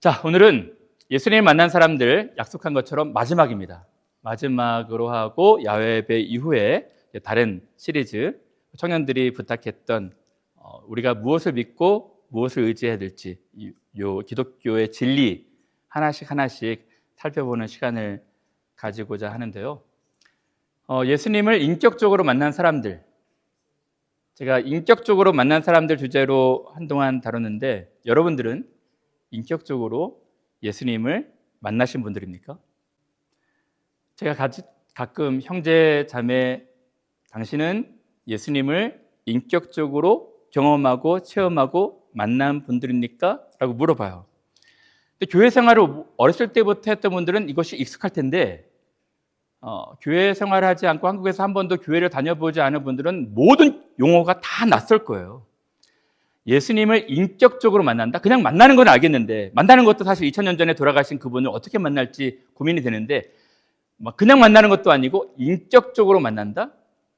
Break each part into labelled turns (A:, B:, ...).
A: 자, 오늘은 예수님을 만난 사람들 약속한 것처럼 마지막입니다. 마지막으로 하고 야외 예배 이후에 다른 시리즈, 청년들이 부탁했던 우리가 무엇을 믿고 무엇을 의지해야 될지 요 기독교의 진리 하나씩 살펴보는 시간을 가지고자 하는데요. 예수님을 인격적으로 만난 사람들, 제가 인격적으로 만난 사람들 주제로 한동안 다뤘는데, 여러분들은 인격적으로 예수님을 만나신 분들입니까? 제가 가끔 형제, 자매, 당신은 예수님을 인격적으로 경험하고 체험하고 만난 분들입니까? 라고 물어봐요. 근데 교회 생활을 어렸을 때부터 했던 분들은 이것이 익숙할 텐데, 교회 생활을 하지 않고 한국에서 한 번도 교회를 다녀보지 않은 분들은 모든 용어가 다 낯설 거예요. 예수님을 인격적으로 만난다? 그냥 만나는 건 알겠는데, 만나는 것도 사실 2000년 전에 돌아가신 그분을 어떻게 만날지 고민이 되는데, 그냥 만나는 것도 아니고 인격적으로 만난다?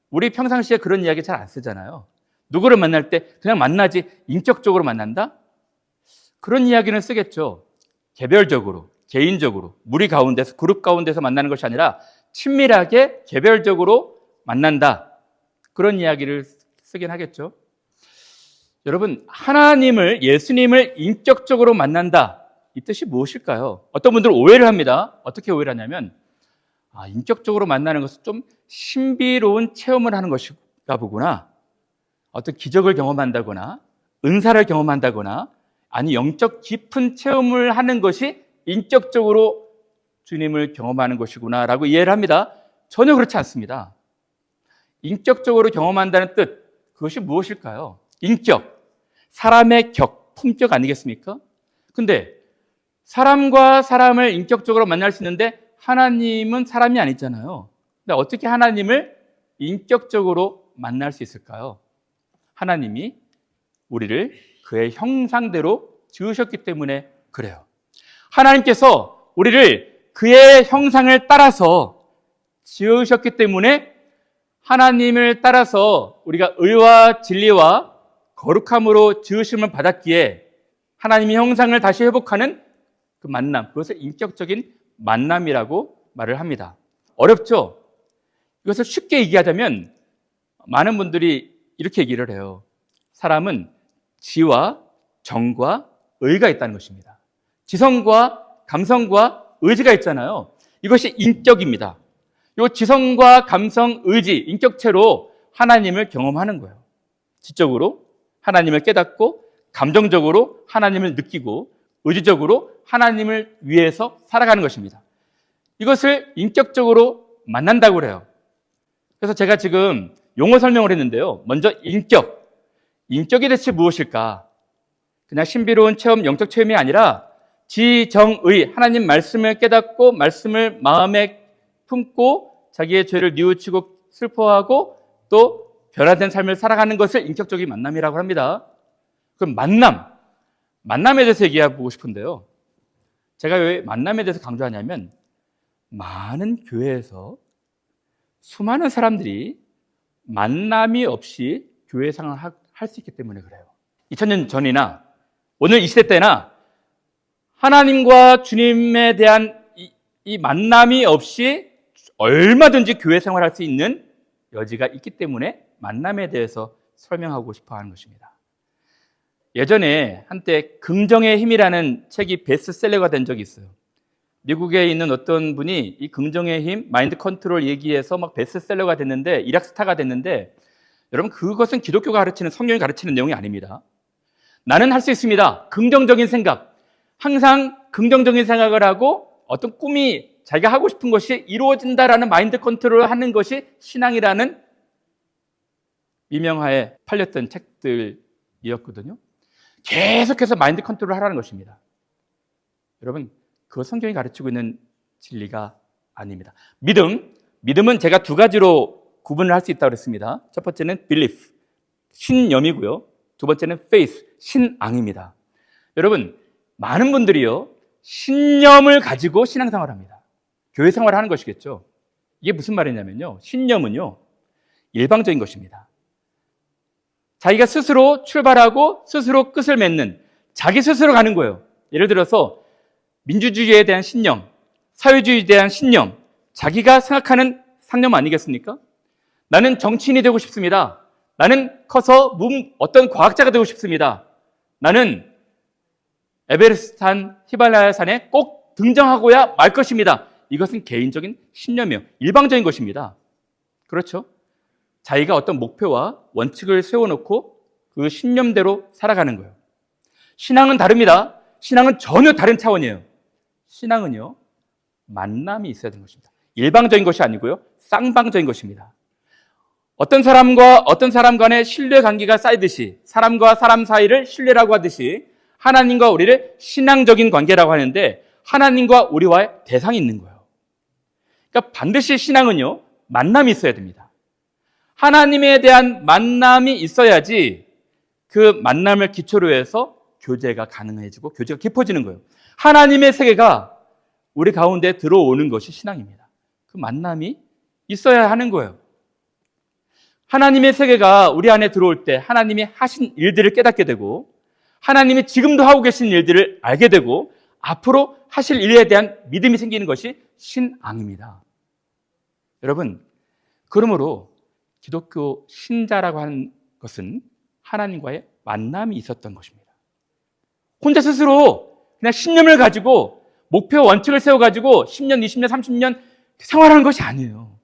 A: 우리 평상시에 그런 이야기 잘 안 쓰잖아요. 누구를 만날 때 그냥 만나지 인격적으로 만난다? 그런 이야기는 쓰겠죠. 개별적으로, 개인적으로, 무리 가운데서, 그룹 가운데서 만나는 것이 아니라 친밀하게 개별적으로 만난다. 그런 이야기를 쓰긴 하겠죠. 여러분, 하나님을, 예수님을 인격적으로 만난다. 이 뜻이 무엇일까요? 어떤 분들은 오해를 합니다. 어떻게 오해를 하냐면, 인격적으로 만나는 것은 좀 신비로운 체험을 하는 것인가 보구나. 어떤 기적을 경험한다거나, 은사를 경험한다거나, 아니 영적 깊은 체험을 하는 것이 인격적으로 주님을 경험하는 것이구나 라고 이해를 합니다. 전혀 그렇지 않습니다. 인격적으로 경험한다는 뜻, 그것이 무엇일까요? 인격, 사람의 격, 품격 아니겠습니까? 근데 사람과 사람을 인격적으로 만날 수 있는데 하나님은 사람이 아니잖아요. 근데 어떻게 하나님을 인격적으로 만날 수 있을까요? 하나님이 우리를 그의 형상대로 지으셨기 때문에 그래요. 하나님께서 우리를 그의 형상을 따라서 지으셨기 때문에 하나님을 따라서 우리가 의와 진리와 거룩함으로 지으심을 받았기에 하나님의 형상을 다시 회복하는 그 만남, 그것을 인격적인 만남이라고 말을 합니다. 어렵죠? 이것을 쉽게 얘기하자면 많은 분들이 이렇게 얘기를 해요. 사람은 지와 정과 의가 있다는 것입니다. 지성과 감성과 의지가 있잖아요. 이것이 인격입니다. 이 지성과 감성, 의지, 인격체로 하나님을 경험하는 거예요. 지적으로 하나님을 깨닫고, 감정적으로 하나님을 느끼고, 의지적으로 하나님을 위해서 살아가는 것입니다. 이것을 인격적으로 만난다고 그래요. 그래서 제가 지금 용어 설명을 했는데요. 먼저 인격. 인격이 대체 무엇일까? 그냥 신비로운 체험, 영적 체험이 아니라 지정의, 하나님 말씀을 깨닫고 말씀을 마음에 품고 자기의 죄를 뉘우치고 슬퍼하고 또 변화된 삶을 살아가는 것을 인격적인 만남이라고 합니다. 그럼 만남에 대해서 얘기해보고 싶은데요. 제가 왜 만남에 대해서 강조하냐면 많은 교회에서 수많은 사람들이 만남이 없이 교회 생활을 할 수 있기 때문에 그래요. 2000년 전이나 오늘 이 시대 때나 하나님과 주님에 대한 이 만남이 없이 얼마든지 교회 생활할 수 있는 여지가 있기 때문에 만남에 대해서 설명하고 싶어 하는 것입니다. 예전에 한때 긍정의 힘이라는 책이 베스트셀러가 된 적이 있어요. 미국에 있는 어떤 분이 이 긍정의 힘, 마인드 컨트롤 얘기해서 막 베스트셀러가 됐는데, 일약스타가 됐는데, 여러분 그것은 기독교가 가르치는, 성경이 가르치는 내용이 아닙니다. 나는 할 수 있습니다. 긍정적인 생각. 항상 긍정적인 생각을 하고 어떤 꿈이 자기가 하고 싶은 것이 이루어진다라는 마인드 컨트롤을 하는 것이 신앙이라는 미명하에 팔렸던 책들이었거든요. 계속해서 마인드 컨트롤을 하라는 것입니다. 여러분, 그거 성경이 가르치고 있는 진리가 아닙니다. 믿음은 제가 두 가지로 구분을 할 수 있다고 그랬습니다. 첫 번째는 belief, 신념이고요. 두 번째는 faith, 신앙입니다. 여러분, 많은 분들이요, 신념을 가지고 신앙생활을 합니다. 교회 생활을 하는 것이겠죠. 이게 무슨 말이냐면요, 신념은요, 일방적인 것입니다. 자기가 스스로 출발하고 스스로 끝을 맺는, 자기 스스로 가는 거예요. 예를 들어서 민주주의에 대한 신념, 사회주의에 대한 신념, 자기가 생각하는 상념 아니겠습니까? 나는 정치인이 되고 싶습니다. 나는 커서 어떤 과학자가 되고 싶습니다. 나는 에베레스트산 히말라야 산에 꼭 등장하고야 말 것입니다. 이것은 개인적인 신념이에요. 일방적인 것입니다. 그렇죠? 자기가 어떤 목표와 원칙을 세워놓고 그 신념대로 살아가는 거예요. 신앙은 다릅니다. 신앙은 전혀 다른 차원이에요. 신앙은요, 만남이 있어야 되는 것입니다. 일방적인 것이 아니고요, 쌍방적인 것입니다. 어떤 사람과 어떤 사람 간의 신뢰 관계가 쌓이듯이, 사람과 사람 사이를 신뢰라고 하듯이 하나님과 우리를 신앙적인 관계라고 하는데, 하나님과 우리와의 대상이 있는 거예요. 그러니까 반드시 신앙은요, 만남이 있어야 됩니다. 하나님에 대한 만남이 있어야지 그 만남을 기초로 해서 교제가 가능해지고 교제가 깊어지는 거예요. 하나님의 세계가 우리 가운데 들어오는 것이 신앙입니다. 그 만남이 있어야 하는 거예요. 하나님의 세계가 우리 안에 들어올 때 하나님이 하신 일들을 깨닫게 되고, 하나님이 지금도 하고 계신 일들을 알게 되고, 앞으로 하실 일에 대한 믿음이 생기는 것이 신앙입니다. 여러분, 그러므로 기독교 신자라고 하는 것은 하나님과의 만남이 있었던 것입니다. 혼자 스스로 그냥 신념을 가지고 목표 원칙을 세워가지고 10년, 20년, 30년 생활하는 것이 아니에요.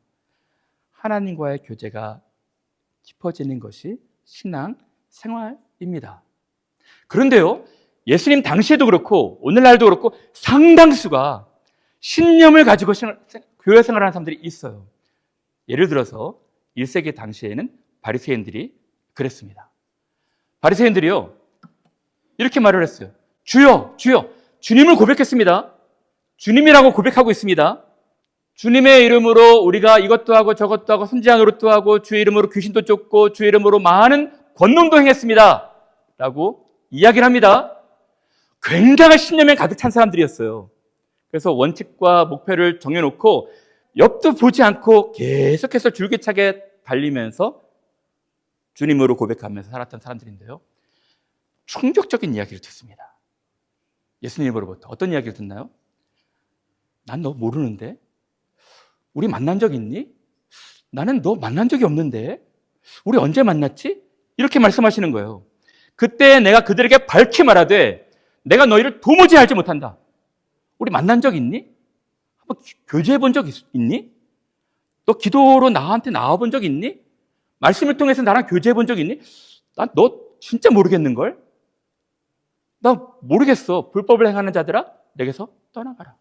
A: 하나님과의 교제가 깊어지는 것이 신앙 생활입니다. 그런데요, 예수님 당시에도 그렇고 오늘날도 그렇고 상당수가 신념을 가지고 교회 생활하는 사람들이 있어요. 예를 들어서 1세기 당시에는 바리새인들이 그랬습니다. 바리새인들이요, 이렇게 말을 했어요. 주여, 주여, 주님을 고백했습니다. 주님이라고 고백하고 있습니다. 주님의 이름으로 우리가 이것도 하고 저것도 하고 선지자 노릇도 하고 주의 이름으로 귀신도 쫓고 주의 이름으로 많은 권능도 행했습니다. 라고 이야기를 합니다. 굉장한 신념에 가득 찬 사람들이었어요. 그래서 원칙과 목표를 정해놓고 옆도 보지 않고 계속해서 줄기차게 달리면서 주님으로 고백하면서 살았던 사람들인데요, 충격적인 이야기를 듣습니다. 예수님으로부터 어떤 이야기를 듣나요? 난 너 모르는데? 우리 만난 적 있니? 나는 너 만난 적이 없는데? 우리 언제 만났지? 이렇게 말씀하시는 거예요. 그때 내가 그들에게 밝히 말하되 내가 너희를 도무지 알지 못한다. 우리 만난 적 있니? 한번 교제해 본 적 있니? 너 기도로 나한테 나와 본 적 있니? 말씀을 통해서 나랑 교제해 본 적 있니? 난 너 진짜 모르겠는걸? 나 모르겠어. 불법을 행하는 자들아, 내게서 떠나가라.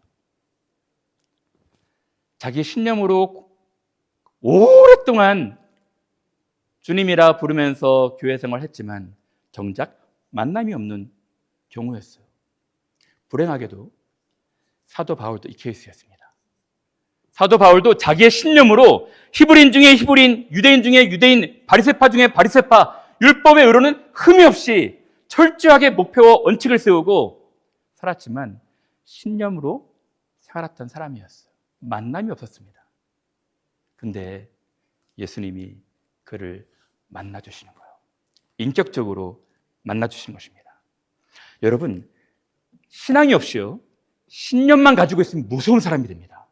A: 자기의 신념으로 오랫동안 주님이라 부르면서 교회 생활을 했지만 정작 만남이 없는 경우였어요. 불행하게도 사도 바울도 이 케이스였습니다. 사도 바울도 자기의 신념으로 히브리인 중에 히브리인, 유대인 중에 유대인, 바리새파 중에 바리새파, 율법의 의로는 흠이 없이 철저하게 목표와 원칙을 세우고 살았지만 신념으로 살았던 사람이었어요. 만남이 없었습니다. 근데 예수님이 그를 만나주시는 거예요. 인격적으로 만나주신 것입니다. 여러분, 신앙이 없이요, 신념만 가지고 있으면 무서운 사람이 됩니다.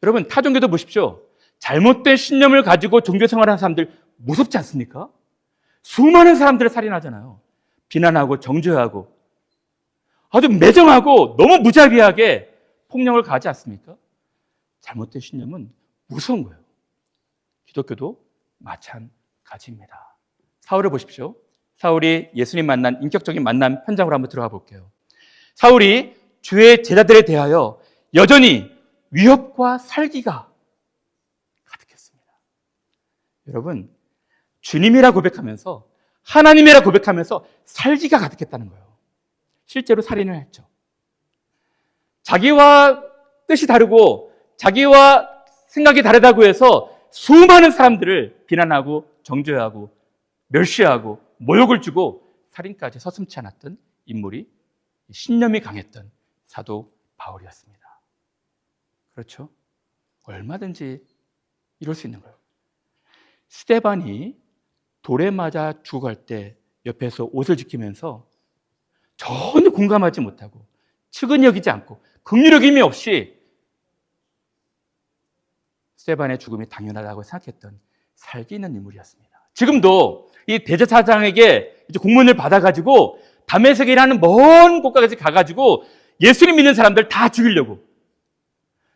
A: 여러분, 타종교도 보십시오. 잘못된 신념을 가지고 종교 생활하는 사람들 무섭지 않습니까? 수많은 사람들을 살인하잖아요. 비난하고 정죄하고 아주 매정하고 너무 무자비하게 폭력을 가하지 않습니까? 잘못된 신념은 무서운 거예요. 기독교도 마찬가지입니다. 사울을 보십시오. 사울이 예수님 만난 인격적인 만남 현장으로 한번 들어가 볼게요. 사울이 주의 제자들에 대하여 여전히 위협과 살기가 가득했습니다. 여러분, 주님이라 고백하면서 하나님이라 고백하면서 살기가 가득했다는 거예요. 실제로 살인을 했죠. 자기와 뜻이 다르고 자기와 생각이 다르다고 해서 수많은 사람들을 비난하고 정죄하고 멸시하고 모욕을 주고 살인까지 서슴지 않았던 인물이 신념이 강했던 사도 바울이었습니다. 그렇죠? 얼마든지 이럴 수 있는 거예요. 스데반이 돌에 맞아 죽어갈 때 옆에서 옷을 지키면서 전혀 공감하지 못하고 측은히 여기지 않고 긍휼 여김이 없이 스데반의 죽음이 당연하다고 생각했던 살기 있는 인물이었습니다. 지금도 이 대제사장에게 이제 공문을 받아가지고 다메섹이라는 먼 곳까지 가가지고 예수님 믿는 사람들 다 죽이려고,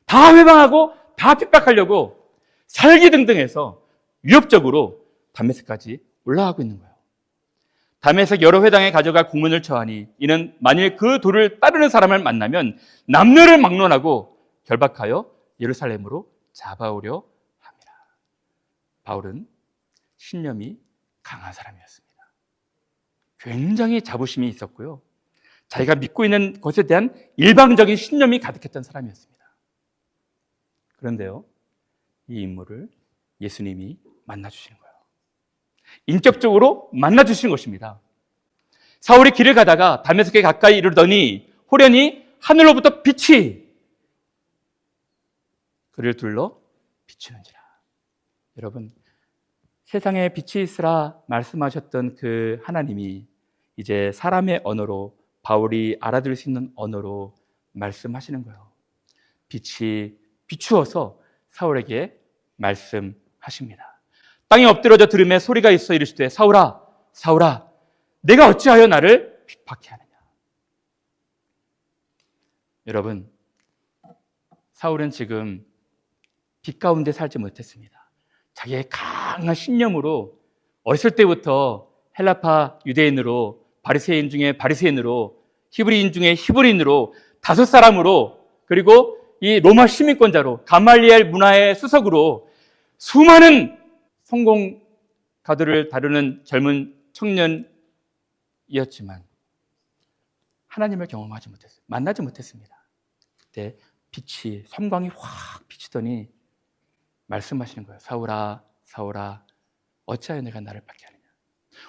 A: 다 회방하고 다 핍박하려고 살기등등해서 위협적으로 다메섹까지 올라가고 있는 거예요. 다메섹 여러 회당에 가져갈 공문을 처하니 이는 만일 그 도를 따르는 사람을 만나면 남녀를 막론하고 결박하여 예루살렘으로 잡아오려 합니다. 바울은 신념이 강한 사람이었습니다. 굉장히 자부심이 있었고요. 자기가 믿고 있는 것에 대한 일방적인 신념이 가득했던 사람이었습니다. 그런데요, 이 인물을 예수님이 만나주시는 거예요. 인격적으로 만나주시는 것입니다. 사울이 길을 가다가 다메섹에 가까이 이르더니 호련히 하늘로부터 빛이 그를 둘러 비추는지라. 여러분, 세상에 빛이 있으라 말씀하셨던 그 하나님이 이제 사람의 언어로, 바울이 알아들을 수 있는 언어로 말씀하시는 거예요. 빛이 비추어서 사울에게 말씀하십니다. 땅에 엎드려져 들음에 소리가 있어 이르시되 사울아 사울아 내가 어찌하여 나를 핍박해 하느냐. 여러분, 사울은 지금 빛 가운데 살지 못했습니다. 자기의 강한 신념으로 어렸을 때부터 헬라파 유대인으로, 바리새인 중에 바리새인으로, 히브리인 중에 히브리인으로, 다섯 사람으로, 그리고 이 로마 시민권자로, 가말리엘 문화의 수석으로 수많은 성공가들을 다루는 젊은 청년이었지만 하나님을 경험하지 못했어요. 만나지 못했습니다. 그때 빛이, 섬광이 확 비치더니 말씀하시는 거예요. 사울아, 사울아, 어찌하여 내가 나를 핍박해 하느냐.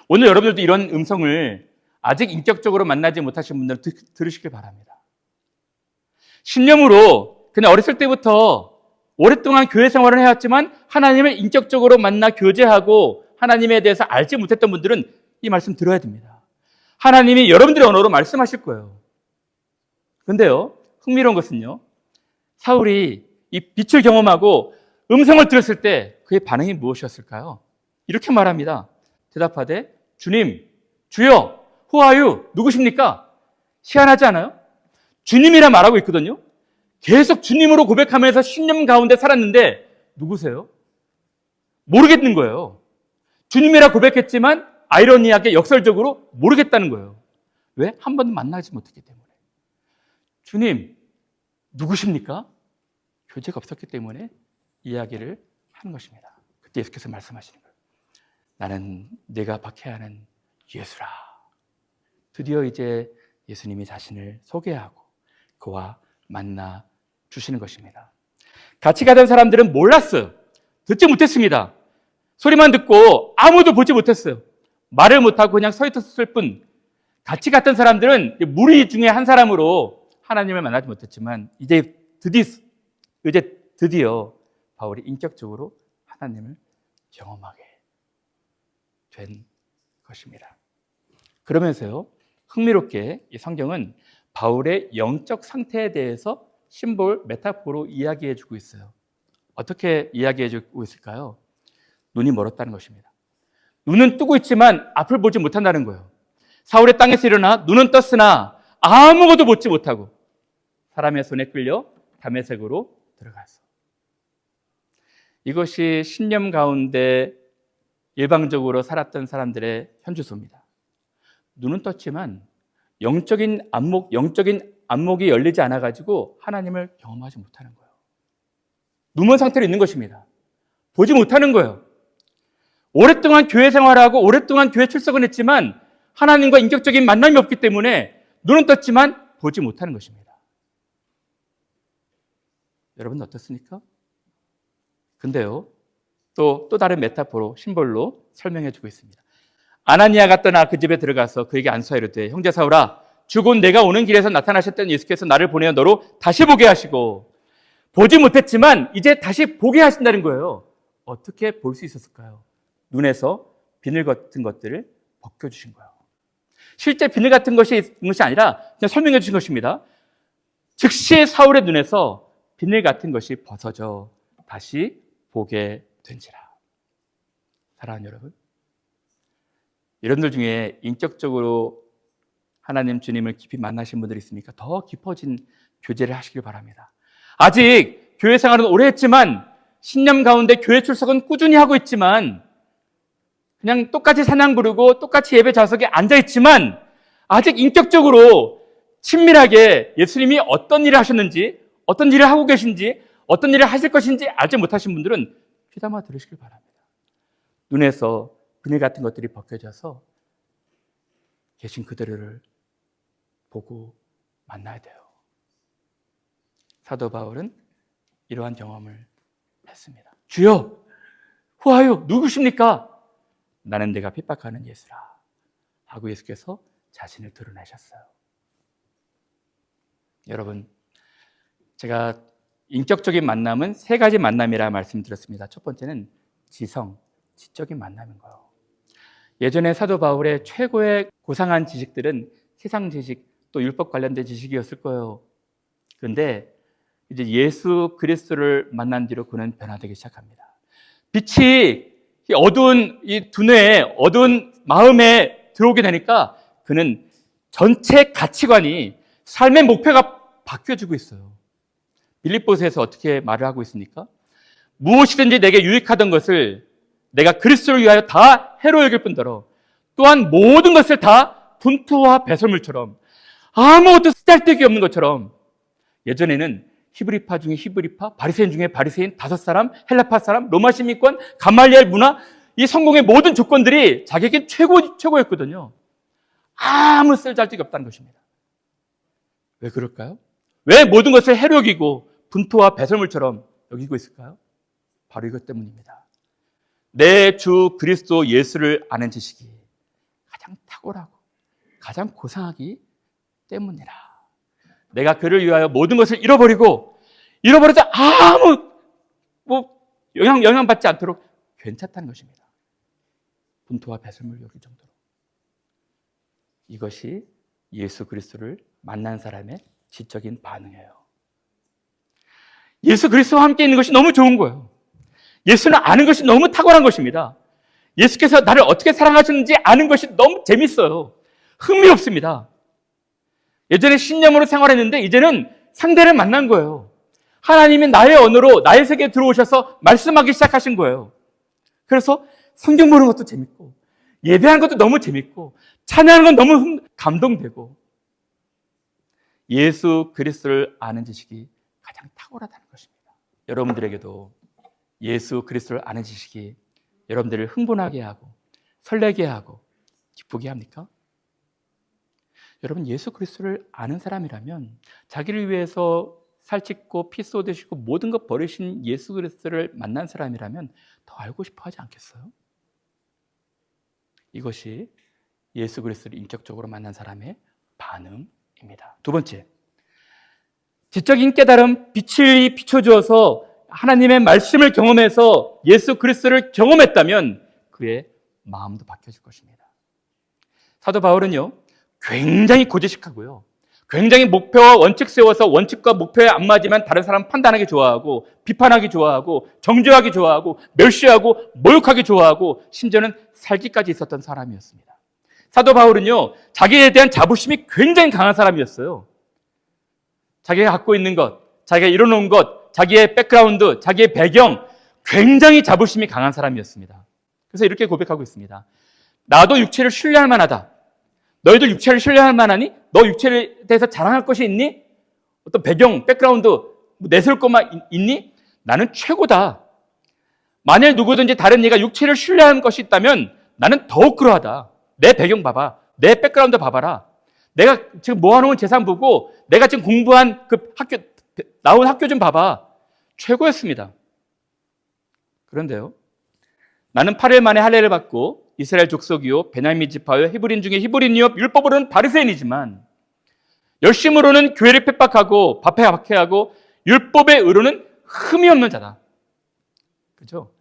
A: 오늘 여러분들도 이런 음성을 아직 인격적으로 만나지 못하신 분들은 들으시길 바랍니다. 신념으로 그냥 어렸을 때부터 오랫동안 교회 생활을 해왔지만 하나님을 인격적으로 만나 교제하고 하나님에 대해서 알지 못했던 분들은 이 말씀 들어야 됩니다. 하나님이 여러분들의 언어로 말씀하실 거예요. 그런데요, 흥미로운 것은요, 사울이 이 빛을 경험하고 음성을 들었을 때 그의 반응이 무엇이었을까요? 이렇게 말합니다. 대답하되 주님, 주여, who are you? 누구십니까? 희한하지 않아요? 주님이라 말하고 있거든요. 계속 주님으로 고백하면서 신념 가운데 살았는데 누구세요? 모르겠는 거예요. 주님이라 고백했지만 아이러니하게 역설적으로 모르겠다는 거예요. 왜? 한 번도 만나지 못했기 때문에. 주님, 누구십니까? 교제가 없었기 때문에 이야기를 하는 것입니다. 그때 예수께서 말씀하시는 거예요. 나는 내가 박해하는 예수라. 드디어 이제 예수님이 자신을 소개하고 그와 만나 주시는 것입니다. 같이 가던 사람들은 몰랐어요. 듣지 못했습니다. 소리만 듣고 아무도 보지 못했어요. 말을 못하고 그냥 서 있었을 뿐. 같이 갔던 사람들은 무리 중에 한 사람으로 하나님을 만나지 못했지만 이제 드디어 바울이 인격적으로 하나님을 경험하게 된 것입니다. 그러면서요, 흥미롭게 이 성경은 바울의 영적 상태에 대해서 심볼, 메타포로 이야기해 주고 있어요. 어떻게 이야기해 주고 있을까요? 눈이 멀었다는 것입니다. 눈은 뜨고 있지만 앞을 보지 못한다는 거예요. 사울의 땅에서 일어나 눈은 떴으나 아무것도 보지 못하고 사람의 손에 끌려 다메섹으로 들어갔어. 이것이 신념 가운데 일방적으로 살았던 사람들의 현주소입니다. 눈은 떴지만 영적인 안목이 열리지 않아가지고 하나님을 경험하지 못하는 거예요. 눈먼 상태로 있는 것입니다. 보지 못하는 거예요. 오랫동안 교회 생활하고 오랫동안 교회 출석은 했지만 하나님과 인격적인 만남이 없기 때문에 눈은 떴지만 보지 못하는 것입니다. 여러분 어떻습니까? 근데요, 또 다른 메타포로, 심볼로 설명해 주고 있습니다. 아나니아가 떠나 그 집에 들어가서 그에게 안수하여 이르되 형제 사울아, 주 곧 내가 오는 길에서 나타나셨던 예수께서 나를 보내어 너로 다시 보게 하시고, 보지 못했지만 이제 다시 보게 하신다는 거예요. 어떻게 볼 수 있었을까요? 눈에서 비늘 같은 것들을 벗겨주신 거예요. 실제 비늘 같은 것이 아니라 그냥 설명해 주신 것입니다. 즉시 사울의 눈에서 비늘 같은 것이 벗어져 다시 보게 된지라. 사랑하는 여러분, 여러분들 중에 인격적으로 하나님 주님을 깊이 만나신 분들이 있습니까? 더 깊어진 교제를 하시길 바랍니다. 아직 교회 생활은 오래 했지만 신념 가운데 교회 출석은 꾸준히 하고 있지만 그냥 똑같이 찬양 부르고 똑같이 예배 좌석에 앉아있지만 아직 인격적으로 친밀하게 예수님이 어떤 일을 하셨는지, 어떤 일을 하고 계신지, 어떤 일을 하실 것인지 알지 못하신 분들은 귀담아 들으시길 바랍니다. 눈에서 비늘 같은 것들이 벗겨져서 계신 그대로를 보고 만나야 돼요. 사도 바울은 이러한 경험을 했습니다. 주여, 후하여 누구십니까? 나는 내가 핍박하는 예수라 하고 예수께서 자신을 드러내셨어요. 여러분, 제가 인격적인 만남은 세 가지 만남이라 말씀드렸습니다. 첫 번째는 지적인 만남인 거예요. 예전에 사도 바울의 최고의 고상한 지식들은 세상 지식, 또 율법 관련된 지식이었을 거예요. 그런데 이제 예수 그리스도를 만난 뒤로 그는 변화되기 시작합니다. 빛이 어두운 이 두뇌에, 어두운 마음에 들어오게 되니까 그는 전체 가치관이, 삶의 목표가 바뀌어지고 있어요. 빌립보서에서 어떻게 말을 하고 있습니까? 무엇이든지 내게 유익하던 것을 내가 그리스도를 위하여 다 해로 여길 뿐더러 또한 모든 것을 다 분토와 배설물처럼 아무것도 쓰잘데기 없는 것처럼, 예전에는 히브리파 중에 히브리파, 바리새인 중에 바리새인, 다섯 사람, 헬라파 사람, 로마 시민권, 가말리엘 문화, 이 성공의 모든 조건들이 자기에게 최고였거든요. 아무 쓸데기 없다는 것입니다. 왜 그럴까요? 왜 모든 것을 해로 여기고 분토와 배설물처럼 여기고 있을까요? 바로 이것 때문입니다. 내 주 그리스도 예수를 아는 지식이 가장 탁월하고 가장 고상하기 때문이라. 내가 그를 위하여 모든 것을 잃어버려도 아무 영향받지 않도록 괜찮다는 것입니다. 분토와 배설물 여길 정도로. 이것이 예수 그리스도를 만난 사람의 지적인 반응이에요. 예수 그리스도와 함께 있는 것이 너무 좋은 거예요. 예수는 아는 것이 너무 탁월한 것입니다. 예수께서 나를 어떻게 사랑하셨는지 아는 것이 너무 재밌어요. 흥미롭습니다. 예전에 신념으로 생활했는데 이제는 상대를 만난 거예요. 하나님이 나의 언어로 나의 세계에 들어오셔서 말씀하기 시작하신 거예요. 그래서 성경 보는 것도 재밌고 예배하는 것도 너무 재밌고 찬양하는 건 너무 감동되고, 예수 그리스도를 아는 지식이 가장 탁월하다는 것입니다. 여러분들에게도 예수 그리스도를 아는 지식이 여러분들을 흥분하게 하고 설레게 하고 기쁘게 합니까? 여러분, 예수 그리스도를 아는 사람이라면, 자기를 위해서 살찢고 피 쏟으시고 모든 것 버리신 예수 그리스도를 만난 사람이라면 더 알고 싶어 하지 않겠어요? 이것이 예수 그리스도를 인격적으로 만난 사람의 반응입니다. 두 번째, 지적인 깨달음, 빛을 비춰주어서 하나님의 말씀을 경험해서 예수 그리스도를 경험했다면 그의 마음도 바뀌어질 것입니다. 사도 바울은요, 굉장히 고지식하고요, 굉장히 목표와 원칙 세워서 원칙과 목표에 안 맞으면 다른 사람 판단하기 좋아하고, 비판하기 좋아하고, 정죄하기 좋아하고, 멸시하고, 모욕하기 좋아하고, 심지어는 살기까지 있었던 사람이었습니다. 사도 바울은요, 자기에 대한 자부심이 굉장히 강한 사람이었어요. 자기가 갖고 있는 것, 자기가 이뤄놓은 것, 자기의 백그라운드, 자기의 배경, 굉장히 자부심이 강한 사람이었습니다. 그래서 이렇게 고백하고 있습니다. 나도 육체를 신뢰할 만하다. 너희들 육체를 신뢰할 만하니? 너 육체에 대해서 자랑할 것이 있니? 어떤 배경, 백그라운드 내세울 것만 있니? 나는 최고다. 만일 누구든지 다른 이가 육체를 신뢰하는 것이 있다면 나는 더욱 그러하다. 내 배경 봐봐. 내 백그라운드 봐봐라. 내가 지금 모아놓은 재산 보고 내가 지금 공부한 그 학교, 나온 학교 좀 봐봐. 최고였습니다. 그런데요, 나는 8일 만에 할례를 받고 이스라엘 족속이요 베냐민 지파요 히브리인 중에 히브리인이요 율법으로는 바리새인이지만 열심으로는 교회를 핍박하고 박해하고 율법의 의로는 흠이 없는 자다. 그죠?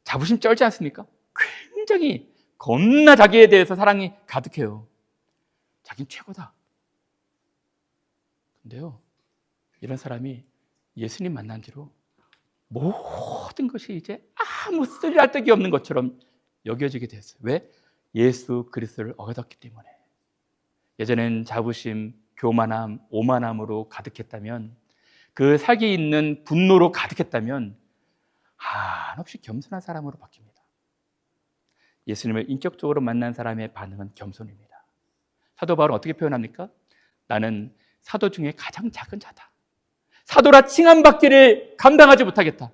A: 자부심 쩔지 않습니까? 굉장히 겁나 자기에 대해서 사랑이 가득해요. 자기는 최고다. 근데요, 이런 사람이 예수님 만난 뒤로 모든 것이 이제 아무 쓰잘데기 없는 것처럼 여겨지게 됐어요. 왜? 예수 그리스도를 얻었기 때문에. 예전엔 자부심, 교만함, 오만함으로 가득했다면, 그 살기 있는 분노로 가득했다면 한없이 겸손한 사람으로 바뀝니다. 예수님을 인격적으로 만난 사람의 반응은 겸손입니다. 사도 바울은 어떻게 표현합니까? 나는 사도 중에 가장 작은 자다. 사도라 칭함받기를 감당하지 못하겠다.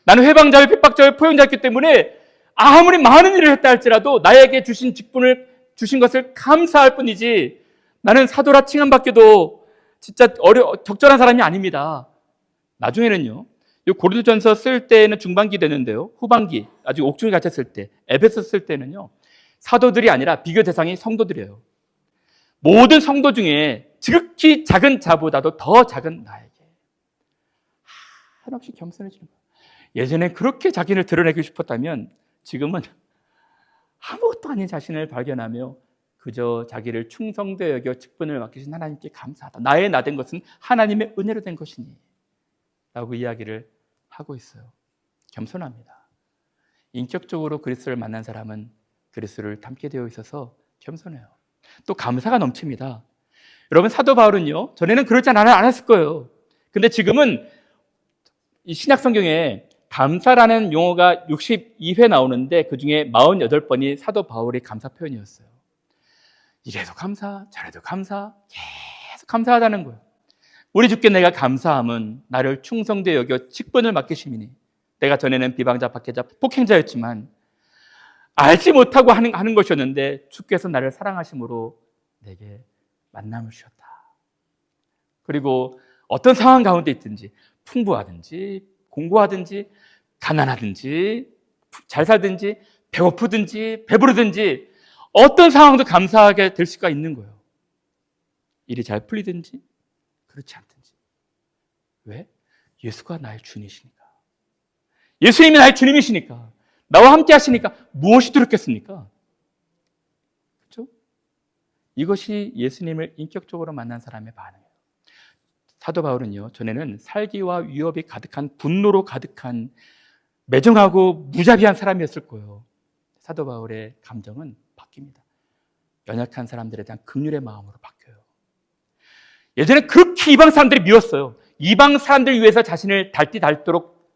A: 나는 회방자요, 핍박자요, 포용자였기 때문에 아무리 많은 일을 했다 할지라도 나에게 주신 직분을 주신 것을 감사할 뿐이지 나는 사도라 칭함받기도 진짜 적절한 사람이 아닙니다. 나중에는요, 이 고린도전서 쓸 때는 중반기 되는데요, 후반기 아직 옥중에 갇혔을 때, 에베소 쓸 때는요, 사도들이 아니라 비교 대상이 성도들이에요. 모든 성도 중에 지극히 작은 자보다도 더 작은 나에게 한없이 겸손해지는 거예요. 예전에 그렇게 자기를 드러내고 싶었다면 지금은 아무것도 아닌 자신을 발견하며 그저 자기를 충성되어 여겨 직분을 맡기신 하나님께 감사하다. 나의 나 된 것은 하나님의 은혜로 된 것이니 라고 이야기를 하고 있어요. 겸손합니다. 인격적으로 그리스도를 만난 사람은 그리스도를 닮게 되어 있어서 겸손해요. 또 감사가 넘칩니다. 여러분, 사도 바울은요, 전에는 그러지 않았을 거예요. 근데 지금은 이 신약 성경에 감사라는 용어가 62회 나오는데 그 중에 48번이 사도 바울의 감사 표현이었어요. 이래도 감사, 저래도 감사, 계속 감사하다는 거예요. 우리 주께 내가 감사함은 나를 충성되어 여겨 직분을 맡기심이니, 내가 전에는 비방자, 박해자, 폭행자였지만 알지 못하고 하는 것이었는데 주께서 나를 사랑하심으로 내게 만남을 주셨다. 그리고 어떤 상황 가운데 있든지, 풍부하든지 공고하든지 가난하든지 잘 살든지 배고프든지 배부르든지 어떤 상황도 감사하게 될 수가 있는 거예요. 일이 잘 풀리든지 그렇지 않든지. 왜? 예수가 나의 주님이시니까. 예수님이 나의 주님이시니까. 나와 함께 하시니까 무엇이 두렵겠습니까? 그렇죠? 이것이 예수님을 인격적으로 만난 사람의 반응이에요. 사도 바울은요, 전에는 살기와 위협이 가득한 분노로 가득한 매정하고 무자비한 사람이었을 거예요. 사도 바울의 감정은 바뀝니다. 연약한 사람들에 대한 긍휼의 마음으로 바뀌어요. 예전에 그렇게 이방 사람들이 미웠어요. 이방 사람들 위해서 자신을 닳도록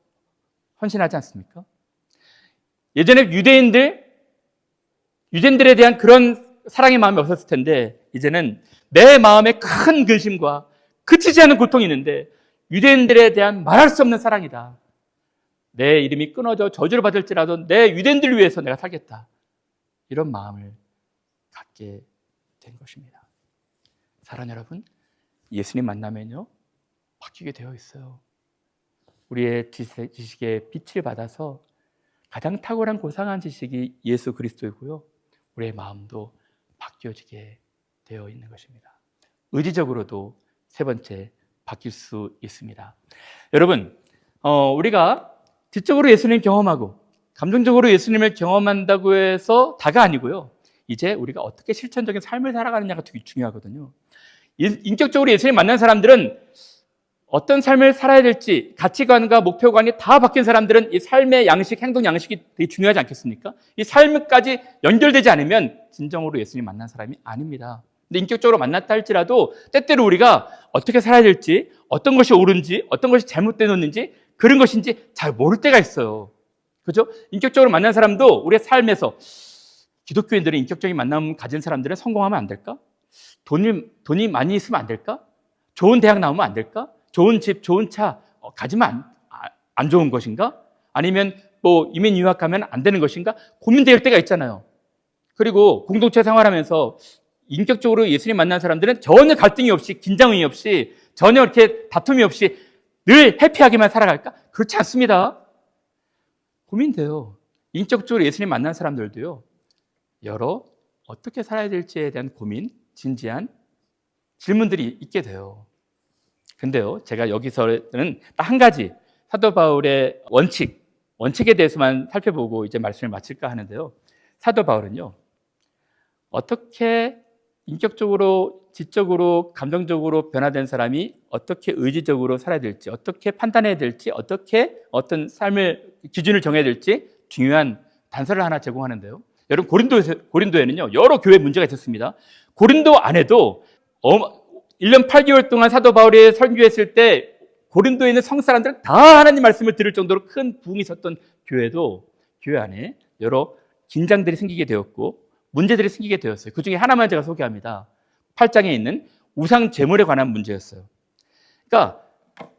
A: 헌신하지 않습니까? 예전에 유대인들에 대한 그런 사랑의 마음이 없었을 텐데 이제는 내 마음에 큰 근심과 그치지 않는 고통이 있는데 유대인들에 대한 말할 수 없는 사랑이다. 내 이름이 끊어져 저주를 받을지라도 내 유대인들을 위해서 내가 살겠다. 이런 마음을 갖게 된 것입니다. 사랑하는 여러분, 예수님 만나면요 바뀌게 되어 있어요. 우리의 지식에 빛을 받아서 가장 탁월한 고상한 지식이 예수 그리스도이고요, 우리의 마음도 바뀌어지게 되어 있는 것입니다. 의지적으로도 세 번째, 바뀔 수 있습니다. 여러분, 우리가 지적으로 예수님 경험하고 감정적으로 예수님을 경험한다고 해서 다가 아니고요, 이제 우리가 어떻게 실천적인 삶을 살아가느냐가 되게 중요하거든요. 인격적으로 예수님 만난 사람들은 어떤 삶을 살아야 될지 가치관과 목표관이 다 바뀐 사람들은 이 삶의 양식, 행동 양식이 되게 중요하지 않겠습니까? 이 삶까지 연결되지 않으면 진정으로 예수님 만난 사람이 아닙니다. 근데 인격적으로 만났다 할지라도 때때로 우리가 어떻게 살아야 될지, 어떤 것이 옳은지, 어떤 것이 잘못되었는지, 그런 것인지 잘 모를 때가 있어요. 그죠? 인격적으로 만난 사람도 우리의 삶에서, 기독교인들은 인격적인 만남 가진 사람들은 성공하면 안 될까? 돈이 많이 있으면 안 될까? 좋은 대학 나오면 안 될까? 좋은 집, 좋은 차 가지면 안 좋은 것인가? 아니면 뭐 이민 유학 가면 안 되는 것인가? 고민될 때가 있잖아요. 그리고 공동체 생활하면서 인격적으로 예수님 만난 사람들은 전혀 갈등이 없이, 긴장이 없이, 전혀 이렇게 다툼이 없이 늘 해피하게만 살아갈까? 그렇지 않습니다. 고민돼요. 인격적으로 예수님 만난 사람들도요, 여러 어떻게 살아야 될지에 대한 고민, 진지한 질문들이 있게 돼요. 근데요, 제가 여기서는 딱 한 가지 사도 바울의 원칙에 대해서만 살펴보고 이제 말씀을 마칠까 하는데요. 사도 바울은요, 어떻게 인격적으로, 지적으로, 감정적으로 변화된 사람이 어떻게 의지적으로 살아야 될지, 어떻게 판단해야 될지, 어떻게 어떤 삶을 기준을 정해야 될지 중요한 단서를 하나 제공하는데요. 여러분, 고린도에는요 여러 교회 문제가 있었습니다. 고린도 안에도 1년 8개월 동안 사도 바울이 설교했을 때 고린도에 있는 성 사람들은 다 하나님 말씀을 들을 정도로 큰 부흥이 있었던 교회도 교회 안에 여러 긴장들이 생기게 되었고 문제들이 생기게 되었어요. 그 중에 하나만 제가 소개합니다. 8장에 있는 우상 제물에 관한 문제였어요. 그러니까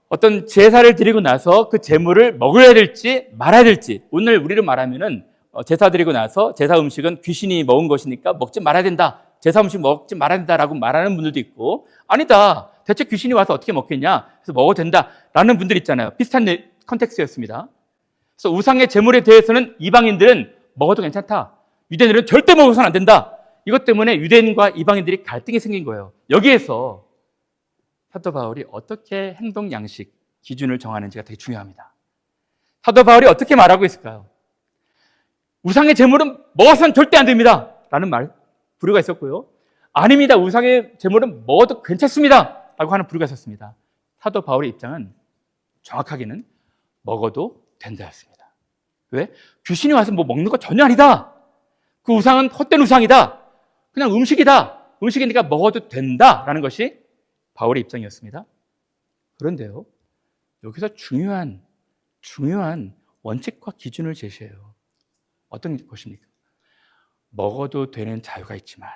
A: 어떤 제사를 드리고 나서 그 제물을 먹어야 될지 말아야 될지, 오늘 우리로 말하면은 제사 드리고 나서 제사 음식은 귀신이 먹은 것이니까 먹지 말아야 된다, 제사 음식 먹지 말아야 된다라고 말하는 분들도 있고, 아니다, 대체 귀신이 와서 어떻게 먹겠냐, 그래서 먹어도 된다라는 분들 있잖아요. 비슷한 컨텍스트였습니다. 그래서 우상의 제물에 대해서는 이방인들은 먹어도 괜찮다, 유대인들은 절대 먹어서는 안 된다. 이것 때문에 유대인과 이방인들이 갈등이 생긴 거예요. 여기에서 사도 바울이 어떻게 행동 양식 기준을 정하는지가 되게 중요합니다. 사도 바울이 어떻게 말하고 있을까요? 우상의 제물은 먹어서는 절대 안 됩니다 라는 부류가 있었고요, 아닙니다, 우상의 제물은 먹어도 괜찮습니다 라고 하는 부류가 있었습니다. 사도 바울의 입장은 정확하게는 먹어도 된다였습니다. 왜? 귀신이 와서 뭐 먹는 거 전혀 아니다, 그 우상은 헛된 우상이다, 그냥 음식이니까 먹어도 된다라는 것이 바울의 입장이었습니다. 그런데요, 여기서 중요한 원칙과 기준을 제시해요. 어떤 것입니까? 먹어도 되는 자유가 있지만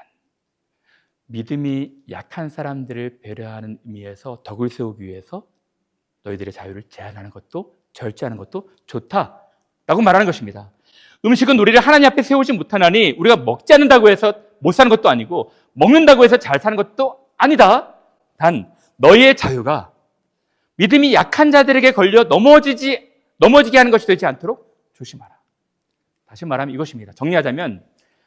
A: 믿음이 약한 사람들을 배려하는 의미에서 덕을 세우기 위해서 너희들의 자유를 제한하는 것도, 절제하는 것도 좋다라고 말하는 것입니다. 음식은 우리를 하나님 앞에 세우지 못하나니 우리가 먹지 않는다고 해서 못 사는 것도 아니고 먹는다고 해서 잘 사는 것도 아니다. 단 너희의 자유가 믿음이 약한 자들에게 걸려 넘어지게 하는 것이 되지 않도록 조심하라. 다시 말하면 이것입니다. 정리하자면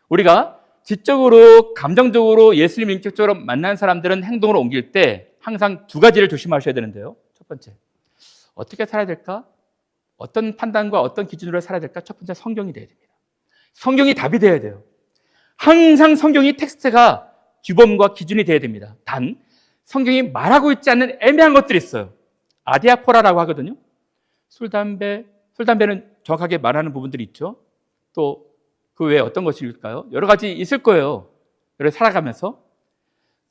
A: 우리가 지적으로, 감정적으로, 예수님 인격적으로 만난 사람들은 행동으로 옮길 때 항상 두 가지를 조심하셔야 되는데요. 첫 번째, 어떻게 살아야 될까? 어떤 판단과 어떤 기준으로 살아야 될까? 첫 번째, 성경이 돼야 됩니다. 성경이 답이 돼야 돼요. 항상 성경이 텍스트가 규범과 기준이 돼야 됩니다. 단 성경이 말하고 있지 않는 애매한 것들이 있어요. 아디아포라라고 하거든요. 술, 담배는 정확하게 말하는 부분들이 있죠. 또 그 외에 어떤 것일까요? 여러 가지 있을 거예요. 살아가면서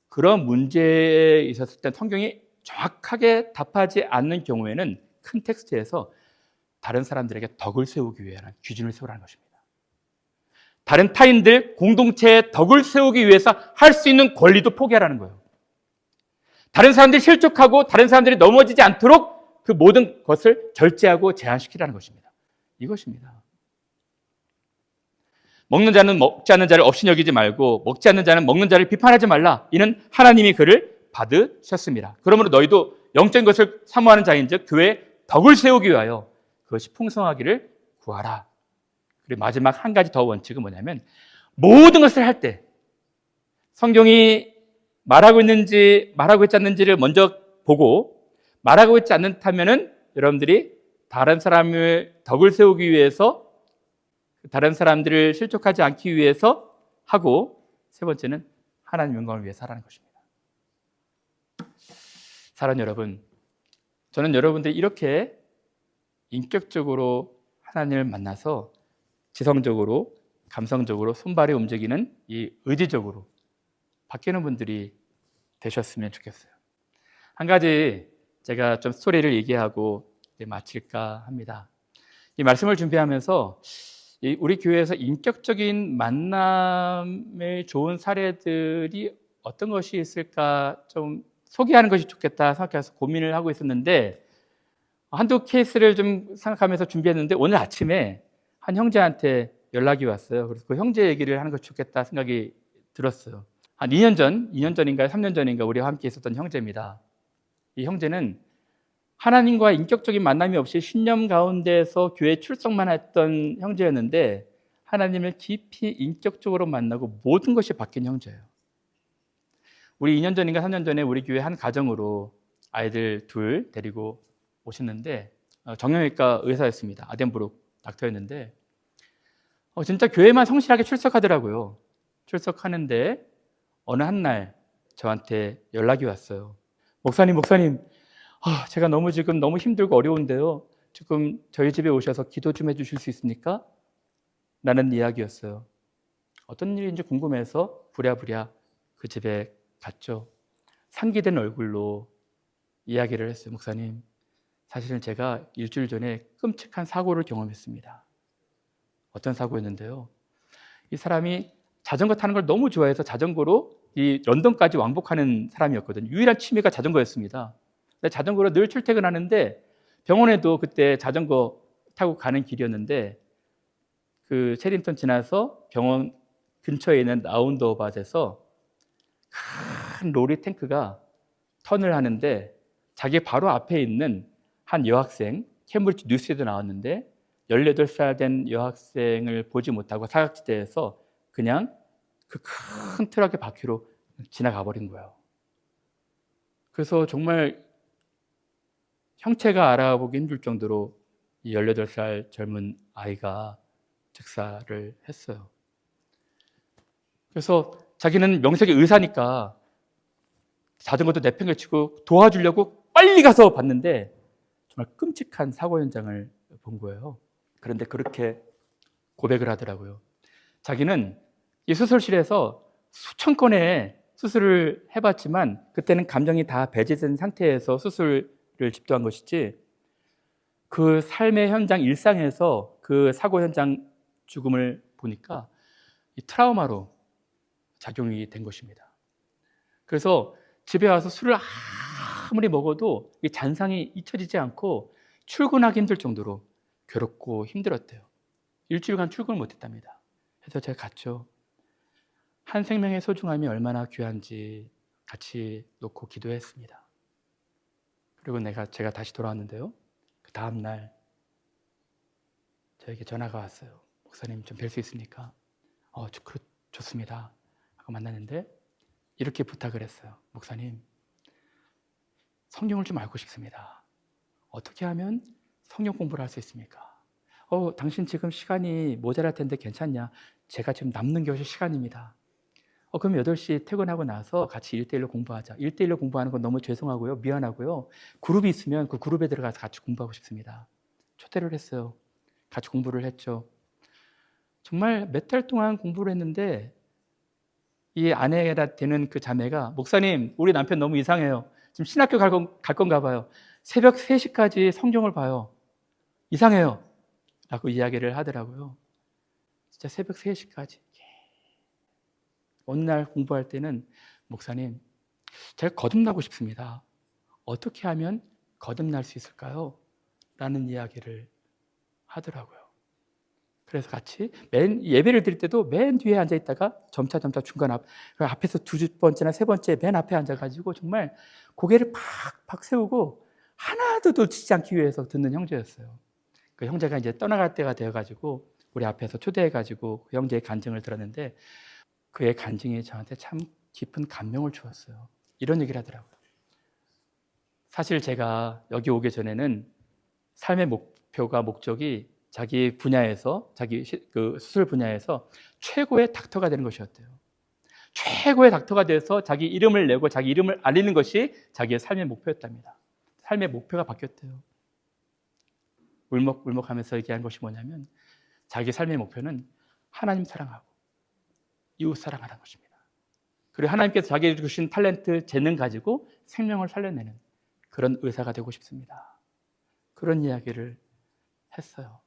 A: 그런 문제에 있었을 때 성경이 정확하게 답하지 않는 경우에는 큰 텍스트에서 다른 사람들에게 덕을 세우기 위한 기준을 세우라는 것입니다. 다른 타인들, 공동체의 덕을 세우기 위해서 할 수 있는 권리도 포기하라는 거예요. 다른 사람들이 실족하고 다른 사람들이 넘어지지 않도록 그 모든 것을 절제하고 제한시키라는 것입니다. 이것입니다. 먹는 자는 먹지 않는 자를 없이 여기지 말고 먹지 않는 자는 먹는 자를 비판하지 말라. 이는 하나님이 그를 받으셨습니다. 그러므로 너희도 영적인 것을 사모하는 자인즉 교회에 덕을 세우기 위하여 그것이 풍성하기를 구하라. 그리고 마지막 한 가지 더 원칙은 뭐냐면 모든 것을 할 때 성경이 말하고 있지 않는지를 먼저 보고, 말하고 있지 않다면은 여러분들이 다른 사람을 덕을 세우기 위해서, 다른 사람들을 실족하지 않기 위해서 하고, 세 번째는 하나님 영광을 위해 살아가는 것입니다. 사랑하는 여러분, 저는 여러분들이 이렇게 인격적으로 하나님을 만나서 지성적으로, 감성적으로 손발이 움직이는 이 의지적으로 바뀌는 분들이 되셨으면 좋겠어요. 한 가지 제가 좀 스토리를 얘기하고 마칠까 합니다. 이 말씀을 준비하면서 우리 교회에서 인격적인 만남의 좋은 사례들이 어떤 것이 있을까 좀 소개하는 것이 좋겠다 생각해서 고민을 하고 있었는데, 한두 케이스를 좀 생각하면서 준비했는데 오늘 아침에 한 형제한테 연락이 왔어요. 그래서 그 형제 얘기를 하는 것이 좋겠다 생각이 들었어요. 한 2년 전인가 3년 전인가 우리와 함께 있었던 형제입니다. 이 형제는 하나님과 인격적인 만남이 없이 신념 가운데서 교회 출석만 했던 형제였는데 하나님을 깊이 인격적으로 만나고 모든 것이 바뀐 형제예요. 우리 2년 전인가 3년 전에 우리 교회 한 가정으로 아이들 둘 데리고 오셨는데 정형외과 의사였습니다. 아덴브룩 닥터였는데 진짜 교회만 성실하게 출석하더라고요. 출석하는데 어느 한 날 저한테 연락이 왔어요. 목사님, 제가 지금 너무 힘들고 어려운데요. 지금 저희 집에 오셔서 기도 좀 해주실 수 있습니까? 라는 이야기였어요. 어떤 일인지 궁금해서 부랴부랴 그 집에 갔죠. 상기된 얼굴로 이야기를 했어요. 목사님, 사실은 제가 일주일 전에 끔찍한 사고를 경험했습니다. 어떤 사고였는데요. 이 사람이 자전거 타는 걸 너무 좋아해서 자전거로 이 런던까지 왕복하는 사람이었거든요. 유일한 취미가 자전거였습니다. 자전거로 늘 출퇴근하는데 병원에도 그때 자전거 타고 가는 길이었는데 그 체림턴 지나서 병원 근처에 있는 라운드어밭에서 큰 로리 탱크가 턴을 하는데 자기 바로 앞에 있는 한 여학생, 캠브리지 뉴스에도 나왔는데 18살 된 여학생을 보지 못하고 사각지대에서 그냥 그 큰 트럭의 바퀴로 지나가 버린 거예요. 그래서 정말 형체가 알아보기 힘들 정도로 이 18살 젊은 아이가 즉사를 했어요. 그래서 자기는 명색이 의사니까 자전거도 내팽개치고 도와주려고 빨리 가서 봤는데 정말 끔찍한 사고 현장을 본 거예요. 그런데 그렇게 고백을 하더라고요. 자기는 이 수술실에서 수천 건의 수술을 해봤지만 그때는 감정이 다 배제된 상태에서 수술을 집도한 것이지 그 삶의 현장 일상에서 그 사고 현장 죽음을 보니까 이 트라우마로 작용이 된 것입니다. 그래서 집에 와서 술을 아무리 먹어도 이 잔상이 잊혀지지 않고 출근하기 힘들 정도로 괴롭고 힘들었대요. 일주일간 출근을 못했답니다. 그래서 제가 갔죠. 한 생명의 소중함이 얼마나 귀한지 같이 놓고 기도했습니다. 그리고 제가 다시 돌아왔는데요. 그 다음 날 저에게 전화가 왔어요. 목사님 좀 뵐 수 있습니까? 좋습니다. 하고 만났는데 이렇게 부탁을 했어요. 목사님, 성경을 좀 알고 싶습니다. 어떻게 하면 성경 공부를 할 수 있습니까? 당신 지금 시간이 모자랄 텐데 괜찮냐? 제가 지금 남는 것이 시간입니다. 그럼 8시 퇴근하고 나서 같이 1대1로 공부하자. 1대1로 공부하는 건 너무 죄송하고요. 미안하고요. 그룹이 있으면 그 그룹에 들어가서 같이 공부하고 싶습니다. 초대를 했어요. 같이 공부를 했죠. 정말 몇 달 동안 공부를 했는데 이 아내가 되는 그 자매가 목사님, 우리 남편 너무 이상해요. 지금 신학교 갈 건가 봐요. 새벽 3시까지 성경을 봐요. 이상해요. 라고 이야기를 하더라고요. 진짜 새벽 3시까지. 어느 날 공부할 때는 목사님, 제가 거듭나고 싶습니다. 어떻게 하면 거듭날 수 있을까요? 라는 이야기를 하더라고요. 그래서 같이 예배를 드릴 때도 맨 뒤에 앉아 있다가 점차 중간 앞에서 2번째나 3번째 맨 앞에 앉아가지고 정말 고개를 팍팍 세우고 하나도 놓치지 않기 위해서 듣는 형제였어요. 그 형제가 이제 떠나갈 때가 되어가지고 우리 앞에서 초대해가지고 그 형제의 간증을 들었는데 그의 간증이 저한테 참 깊은 감명을 주었어요. 이런 얘기를 하더라고요. 사실 제가 여기 오기 전에는 삶의 목적이 자기 분야에서, 자기 그 수술 분야에서 최고의 닥터가 되는 것이었대요. 최고의 닥터가 돼서 자기 이름을 내고 자기 이름을 알리는 것이 자기의 삶의 목표였답니다. 삶의 목표가 바뀌었대요. 울먹울먹하면서 얘기한 것이 뭐냐면 자기 삶의 목표는 하나님 사랑하고 이웃 사랑하는 것입니다. 그리고 하나님께서 자기에게 주신 탤런트, 재능 가지고 생명을 살려내는 그런 의사가 되고 싶습니다. 그런 이야기를 했어요.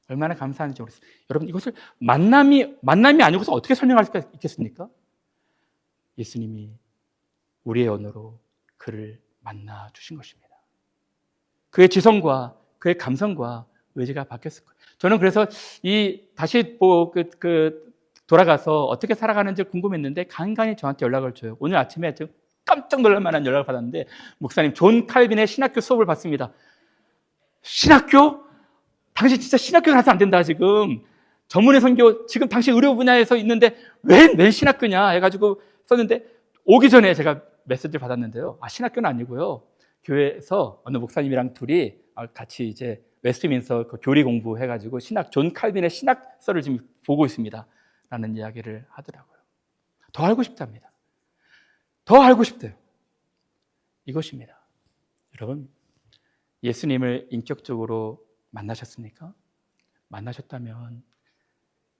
A: 얼마나 감사한지 모르겠어요. 여러분, 이것을 만남이 아니고서 어떻게 설명할 수 있겠습니까? 예수님이 우리의 언어로 그를 만나 주신 것입니다. 그의 지성과 그의 감성과 의지가 바뀌었을 거예요. 저는 그래서 다시 돌아가서 어떻게 살아가는지 궁금했는데 간간히 저한테 연락을 줘요. 오늘 아침에 깜짝 놀랄 만한 연락을 받았는데 목사님, 존 칼빈의 신학교 수업을 받습니다. 신학교? 당신 진짜 신학교 가서 안 된다 지금. 전문의 선교 지금 당신 의료 분야에서 있는데 웬 신학교냐 해가지고 썼는데 오기 전에 제가 메시지를 받았는데요. 신학교는 아니고요. 교회에서 어느 목사님이랑 둘이 같이 이제 웨스트민스터 그 교리 공부해가지고 존 칼빈의 신학서를 지금 보고 있습니다. 라는 이야기를 하더라고요. 더 알고 싶답니다. 더 알고 싶대요. 이것입니다. 여러분, 예수님을 인격적으로 만나셨습니까? 만나셨다면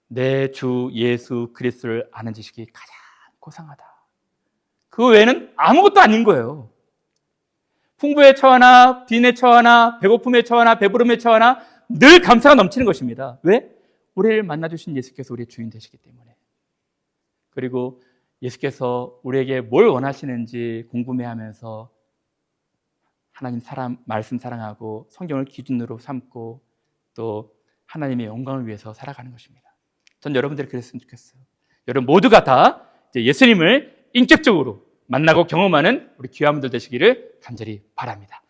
A: 내 주 예수 그리스도를 아는 지식이 가장 고상하다. 그 외에는 아무것도 아닌 거예요. 풍부에 처하나 빈에 처하나 배고픔에 처하나 배부름에 처하나 늘 감사가 넘치는 것입니다. 왜? 우리를 만나주신 예수께서 우리의 주인 되시기 때문에. 그리고 예수께서 우리에게 뭘 원하시는지 궁금해하면서 하나님 말씀 사랑하고 성경을 기준으로 삼고 또 하나님의 영광을 위해서 살아가는 것입니다. 전 여러분들이 그랬으면 좋겠어요. 여러분 모두가 다 이제 예수님을 인격적으로 만나고 경험하는 우리 귀한 분들 되시기를 간절히 바랍니다.